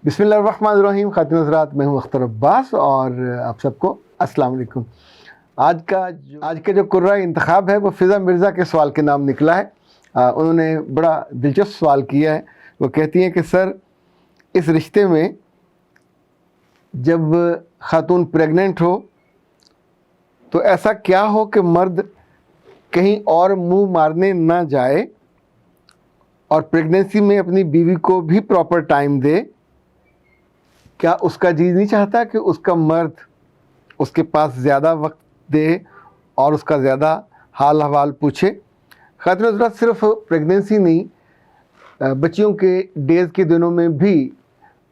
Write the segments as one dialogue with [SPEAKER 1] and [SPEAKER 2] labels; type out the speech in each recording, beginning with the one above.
[SPEAKER 1] बिस्मिल्लाहिर्रहमानिर्रहीम। खातिन हज़रात, मैं हूँ अख्तर अब्बास और आप सबको अस्सलाम वालेकुम। आज का जो कुर्रा इंतखाब है वो फ़िज़ा मिर्ज़ा के सवाल के नाम निकला है। उन्होंने बड़ा दिलचस्प सवाल किया है। वो कहती हैं कि सर, इस रिश्ते में जब ख़ातून प्रेग्नेंट हो तो ऐसा क्या हो कि मर्द कहीं और मुंह मारने ना जाए और प्रेगनेंसी में अपनी बीवी को भी प्रॉपर टाइम दे। क्या उसका जी नहीं चाहता कि उसका मर्द उसके पास ज़्यादा वक्त दे और उसका ज़्यादा हाल हवाल पूछे? ख़ातिन हज़रात, सिर्फ प्रेगनेंसी नहीं, बच्चियों के डेज़ के दिनों में भी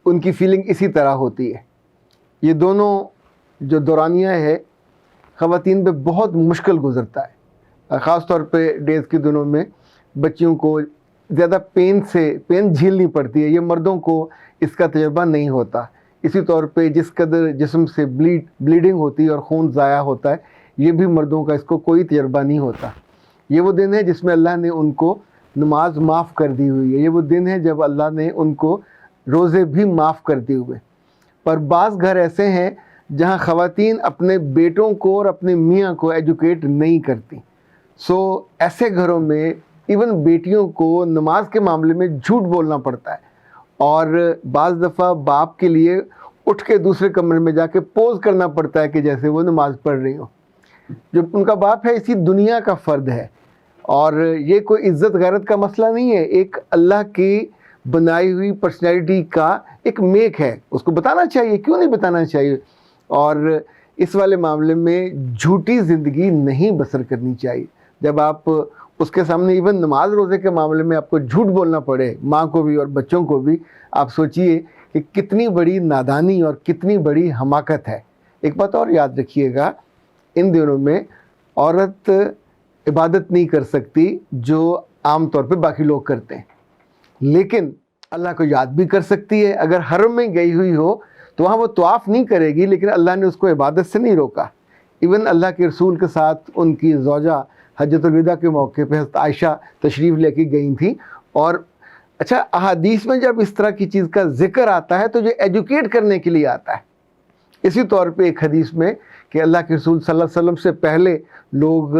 [SPEAKER 1] उनकी फीलिंग इसी तरह होती है। ये दोनों जो दौरानिया है ख़वातीन पे बहुत मुश्किल गुज़रता है। ख़ास तौर पे डेज़ के दिनों में बच्चियों को ज़्यादा पेन झेलनी पड़ती है। ये मर्दों को इसका तजुर्बा नहीं होता। इसी तौर पे जिस कदर जिस्म से ब्लीडिंग होती है और खून ज़ाया होता है, ये भी मर्दों का इसको कोई तजुर्बा नहीं होता। ये वो दिन है जिसमें अल्लाह ने उनको नमाज माफ़ कर दी हुई है। ये वो दिन है जब अल्लाह ने उनको रोज़े भी माफ़ कर दिए हुए। पर बाज़ घर ऐसे हैं जहाँ ख़वातीन अपने बेटों को और अपने मियाँ को एजुकेट नहीं करती। ऐसे घरों में इवन बेटियों को नमाज के मामले में झूठ बोलना पड़ता है और बाज़ दफ़ा बाप के लिए उठ के दूसरे कमरे में जाके पोज करना पड़ता है कि जैसे वो नमाज पढ़ रही हो। जो उनका बाप है इसी दुनिया का फ़र्द है और ये कोई इज़्ज़त गैरत का मसला नहीं है। एक अल्लाह की बनाई हुई पर्सनैलिटी का एक मेक है, उसको बताना चाहिए, क्यों नहीं बताना चाहिए। और इस वाले मामले में झूठी ज़िंदगी नहीं बसर करनी चाहिए। जब आप उसके सामने इवन नमाज रोज़े के मामले में आपको झूठ बोलना पड़े, माँ को भी और बच्चों को भी, आप सोचिए कि कितनी बड़ी नादानी और कितनी बड़ी हमाकत है। एक बात और याद रखिएगा, इन दिनों में औरत इबादत नहीं कर सकती जो आम तौर पे बाकी लोग करते हैं, लेकिन अल्लाह को याद भी कर सकती है। अगर हरम में गई हुई हो तो वहाँ वो तवाफ़ नहीं करेगी, लेकिन अल्लाह ने उसको इबादत से नहीं रोका। इवन अल्लाह के रसूल के साथ उनकी ज़ौजा हज्जतुल विदा के मौके पे हज़रत आयशा तशरीफ़ लेके गई थी। और अच्छा, अहादीस में जब इस तरह की चीज़ का ज़िक्र आता है तो ये एजुकेट करने के लिए आता है। इसी तौर पे एक हदीस में कि अल्लाह के रसूल सल्लल्लाहु अलैहि वसल्लम से पहले लोग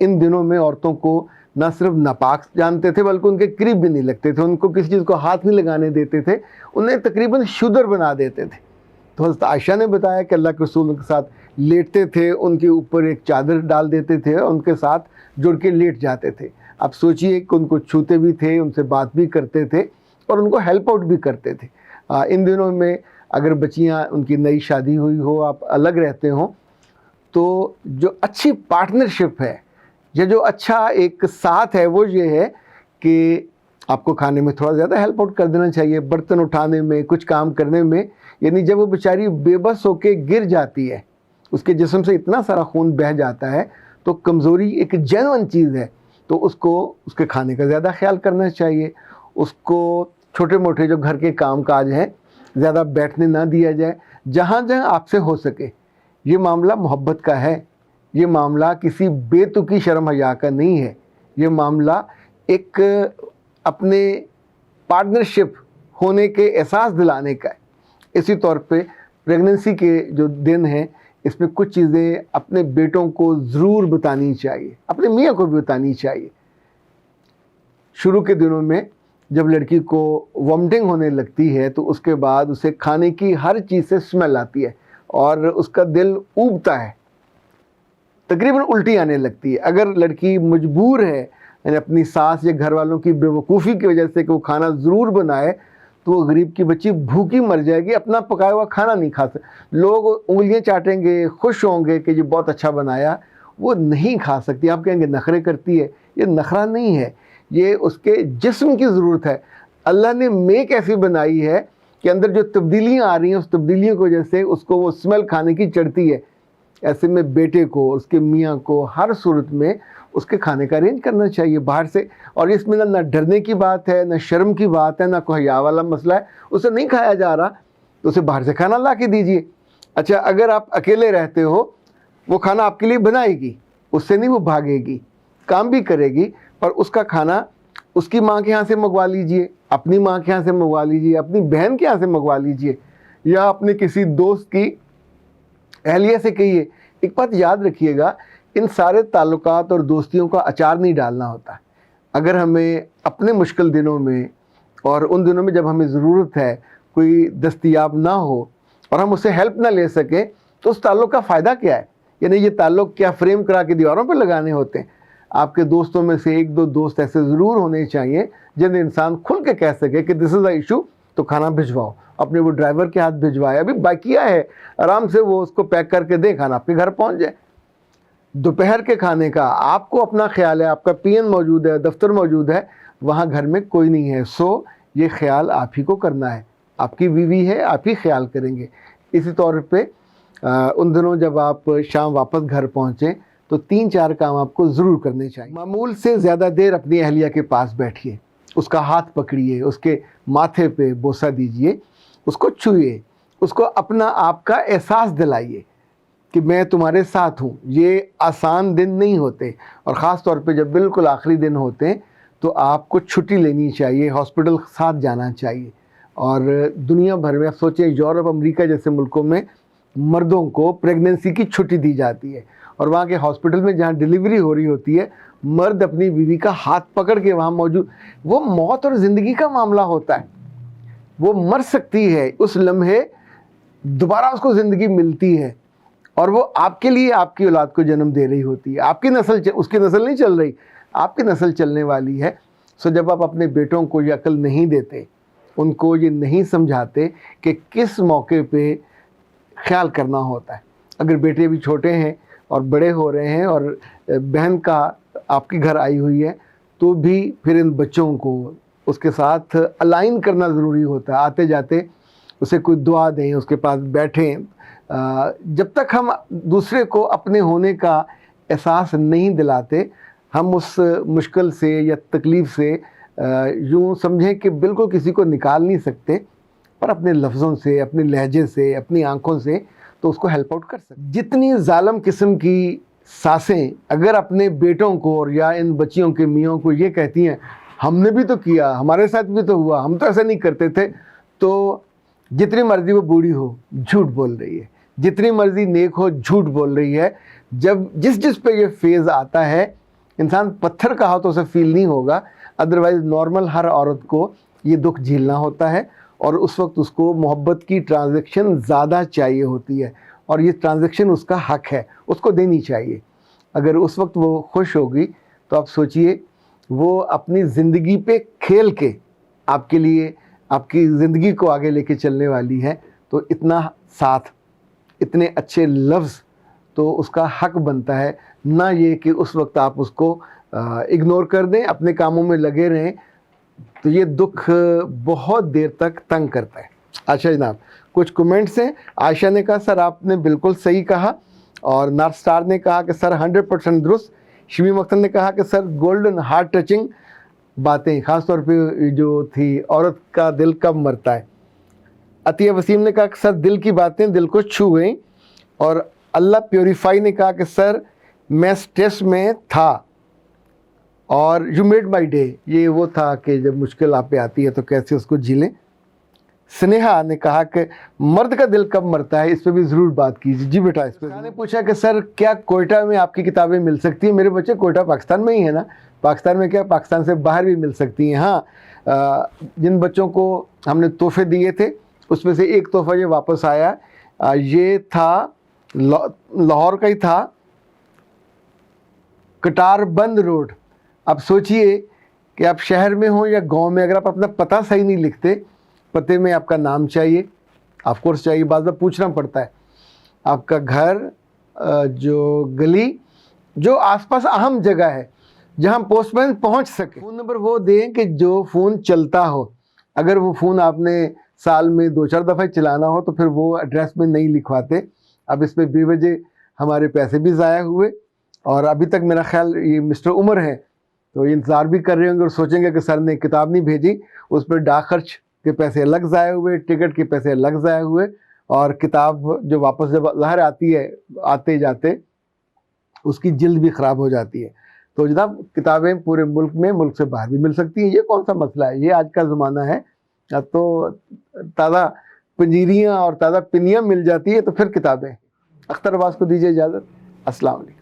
[SPEAKER 1] इन दिनों में औरतों को ना सिर्फ नापाक जानते थे बल्कि उनके करीब भी नहीं लगते थे, उनको किसी चीज़ को हाथ नहीं लगाने देते थे, उन्हें तकरीबन शुदर बना देते थे। तो हज़रत आयशा ने बताया कि अल्लाह के रसूल उनके साथ लेटते थे, उनके ऊपर एक चादर डाल देते थे और उनके साथ जुड़ के लेट जाते थे। आप सोचिए कि उनको छूते भी थे, उनसे बात भी करते थे और उनको हेल्प आउट भी करते थे। इन दिनों में अगर बच्चियाँ, उनकी नई शादी हुई हो, आप अलग रहते हों, तो जो अच्छी पार्टनरशिप है या जो अच्छा एक साथ है वो ये है कि आपको खाने में थोड़ा ज़्यादा हेल्प आउट कर देना चाहिए, बर्तन उठाने में, कुछ काम करने में। यानी जब वो बेचारी बेबस होके गिर जाती है, उसके जिस्म से इतना सारा खून बह जाता है, तो कमज़ोरी एक जेन्युइन चीज़ है, तो उसको उसके खाने का ज़्यादा ख्याल करना चाहिए। उसको छोटे मोटे जो घर के काम काज हैं ज़्यादा बैठने ना दिया जाए। जहाँ जहाँ आपसे हो सके, ये मामला मोहब्बत का है, ये मामला किसी बेतुकी शर्म हया का नहीं है, ये मामला एक अपने पार्टनरशिप होने के एहसास दिलाने का है। इसी तौर पे प्रेगनेंसी के जो दिन हैं, इसमें कुछ चीज़ें अपने बेटों को ज़रूर बतानी चाहिए, अपने मियाँ को भी बतानी चाहिए। शुरू के दिनों में जब लड़की को वॉमिटिंग होने लगती है तो उसके बाद उसे खाने की हर चीज़ से स्मेल आती है और उसका दिल ऊबता है, तकरीबन उल्टी आने लगती है। अगर लड़की मजबूर है, यानी अपनी सास या घर वालों की बेवकूफ़ी की वजह से कि वो खाना ज़रूर बनाए, तो वो गरीब की बच्ची भूखी मर जाएगी, अपना पकाया हुआ खाना नहीं खा सकती। लोग उंगलियां चाटेंगे, खुश होंगे कि ये बहुत अच्छा बनाया, वो नहीं खा सकती। आप कहेंगे नखरे करती है, ये नखरा नहीं है, ये उसके जिस्म की ज़रूरत है। अल्लाह ने मेक ऐसी बनाई है कि अंदर जो तब्दीलियाँ आ रही हैं, उस तब्दीलियों की वजह से उसको वो स्मेल खाने की चढ़ती है। ऐसे में बेटे को, उसके मियाँ को हर सूरत में उसके खाने का अरेंज करना चाहिए बाहर से। और इसमें ना डरने की बात है, ना शर्म की बात है, ना कोई हया वाला मसला है। उसे नहीं खाया जा रहा तो उसे बाहर से खाना ला के दीजिए। अच्छा, अगर आप अकेले रहते हो, वो खाना आपके लिए बनाएगी, उससे नहीं वो भागेगी, काम भी करेगी, पर उसका खाना उसकी माँ के यहाँ से मंगवा लीजिए, अपनी माँ के यहाँ से मंगवा लीजिए, अपनी बहन के यहाँ से मंगवा लीजिए, या अपने किसी दोस्त की अहलिया से कहिए। एक बात याद रखिएगा, इन सारे ताल्लुकात और दोस्तियों का अचार नहीं डालना होता है। अगर हमें अपने मुश्किल दिनों में और उन दिनों में जब हमें ज़रूरत है कोई दस्तयाब ना हो और हम उससे हेल्प ना ले सकें, तो उस ताल्लुक़ का फ़ायदा क्या है? यानी ये ताल्लुक़ क्या फ्रेम करा के दीवारों पर लगाने होते हैं? आपके दोस्तों में से एक दो दोस्त ऐसे ज़रूर होने चाहिए जिन्हें इंसान खुल के कह सके कि दिस इज़ द इशू, तो खाना भिजवाओ। अपने वो ड्राइवर के हाथ भिजवाए, अभी बाकिया है, आराम से वो उसको पैक करके दे, खाना आपके घर पहुंच जाए। दोपहर के खाने का आपको अपना ख्याल है, आपका पीएन मौजूद है, दफ्तर मौजूद है, वहाँ घर में कोई नहीं है, सो ये ख्याल आप ही को करना है। आपकी बीवी है, आप ही ख्याल करेंगे। इसी तौर पे उन दिनों जब आप शाम वापस घर पहुँचें तो 3-4 काम आपको ज़रूर करने चाहिए। मामूल से ज़्यादा देर अपनी अहलिया के पास बैठिए, उसका हाथ पकड़िए, उसके माथे पे बोसा दीजिए, उसको छुइए, उसको अपना आपका एहसास दिलाइए कि मैं तुम्हारे साथ हूँ। ये आसान दिन नहीं होते, और ख़ास तौर पे जब बिल्कुल आखिरी दिन होते हैं तो आपको छुट्टी लेनी चाहिए, हॉस्पिटल साथ जाना चाहिए। और दुनिया भर में आप सोचें, यूरोप अमेरिका जैसे मुल्कों में मर्दों को प्रेगनेंसी की छुट्टी दी जाती है, और वहाँ के हॉस्पिटल में जहाँ डिलीवरी हो रही होती है, मर्द अपनी बीवी का हाथ पकड़ के वहाँ मौजूद। वो मौत और ज़िंदगी का मामला होता है, वो मर सकती है, उस लम्हे दोबारा उसको ज़िंदगी मिलती है, और वो आपके लिए आपकी औलाद को जन्म दे रही होती है। आपकी नस्ल, उसकी नस्ल नहीं चल रही, आपकी नस्ल चलने वाली है। सो जब आप अपने बेटों को ये अक्ल नहीं देते, उनको ये नहीं समझाते कि किस मौके पे ख्याल करना होता है। अगर बेटे भी छोटे हैं और बड़े हो रहे हैं और बहन का आपके घर आई हुई है, तो भी फिर इन बच्चों को उसके साथ अलाइन करना ज़रूरी होता है। आते जाते उसे कोई दुआ दें, उसके पास बैठें। जब तक हम दूसरे को अपने होने का एहसास नहीं दिलाते, हम उस मुश्किल से या तकलीफ़ से यूँ समझें कि बिल्कुल किसी को निकाल नहीं सकते, पर अपने लफ्ज़ों से, अपने लहजे से, अपनी आँखों से तो उसको हेल्प आउट कर सकते। जितनी ज़ालिम किस्म की सासें अगर अपने बेटों को और या इन बच्चियों के मियों को ये कहती हैं, हमने भी तो किया, हमारे साथ भी तो हुआ, हम तो ऐसा नहीं करते थे, तो जितनी मर्ज़ी वो बूढ़ी हो झूठ बोल रही है, जितनी मर्ज़ी नेक हो झूठ बोल रही है। जब जिस पे ये फेज़ आता है, इंसान पत्थर का हो तो उसे फील नहीं होगा, अदरवाइज़ नॉर्मल हर औरत को ये दुख झेलना होता है, और उस वक्त उसको मोहब्बत की ट्रांजैक्शन ज़्यादा चाहिए होती है, और ये ट्रांजैक्शन उसका हक है, उसको देनी चाहिए। अगर उस वक्त वो खुश होगी तो आप सोचिए, वो अपनी ज़िंदगी पे खेल के आपके लिए आपकी ज़िंदगी को आगे लेके चलने वाली है। तो इतना साथ, इतने अच्छे लफ्ज़ तो उसका हक बनता है, ना ये कि उस वक्त आप उसको इग्नोर कर दें, अपने कामों में लगे रहें, तो ये दुख बहुत देर तक तंग करता है। अच्छा जनाब, कुछ कमेंट्स हैं। आयशा ने कहा सर आपने बिल्कुल सही कहा, और नॉर्थ स्टार ने कहा कि सर 100% दुरुस्त। शमीम अख्तर ने कहा कि सर गोल्डन हार्ट टचिंग बातें, ख़ास तौर पे जो थी औरत का दिल कब मरता है। अतिया वसीम ने कहा कि सर दिल की बातें दिल को छू गई। और अल्लाह प्योरीफाई ने कहा कि सर मैं स्ट्रेस में था और यू मेड माई डे। ये वो था कि जब मुश्किल आप पे आती है तो कैसे उसको झेलें। स्नेहा ने कहा कि मर्द का दिल कब मरता है, इस पर भी ज़रूर बात कीजिए। जी बेटा, इस पर ने पूछा कि सर क्या कोयटा में आपकी किताबें मिल सकती हैं। मेरे बच्चे कोयटा पाकिस्तान में ही है ना, पाकिस्तान में क्या, पाकिस्तान से बाहर भी मिल सकती हैं। हाँ, जिन बच्चों को हमने तोहफे दिए थे उसमें से एक तोहफा ये वापस आया। ये था लाहौर का ही था, कटारबंद रोड। अब सोचिए कि आप शहर में हो या गांव में, अगर आप अपना पता सही नहीं लिखते, पते में आपका नाम चाहिए, ऑफ कोर्स चाहिए, बाद में पूछना पड़ता है, आपका घर, जो गली, जो आसपास अहम जगह है जहां पोस्टमैन पहुंच सके। फ़ोन नंबर वो दें कि जो फ़ोन चलता हो। अगर वो फ़ोन आपने साल में 2-4 दफ़ा चलाना हो तो फिर वो एड्रेस में नहीं लिखवाते। अब इस पर बेवजह हमारे पैसे भी ज़ाया हुए, और अभी तक मेरा ख्याल ये मिस्टर उमर हैं तो ये इंतज़ार भी कर रहे होंगे और सोचेंगे कि सर ने किताब नहीं भेजी। उस पर डाक खर्च के पैसे अलग ज़ाया हुए, टिकट के पैसे अलग ज़ाया हुए, और किताब जो वापस जब ज़ाहिर आती है आते जाते उसकी जिल्द भी ख़राब हो जाती है। तो जनाब किताबें पूरे मुल्क में, मुल्क से बाहर भी मिल सकती हैं। ये कौन सा मसला है, ये आज का ज़माना है। अब तो ताज़ा पंजीरियाँ और ताज़ा पिनियाँ मिल जाती है, तो फिर किताबें। अख्तर अब्बास को दीजिए इजाज़त। अस्सलाम वालेकुम।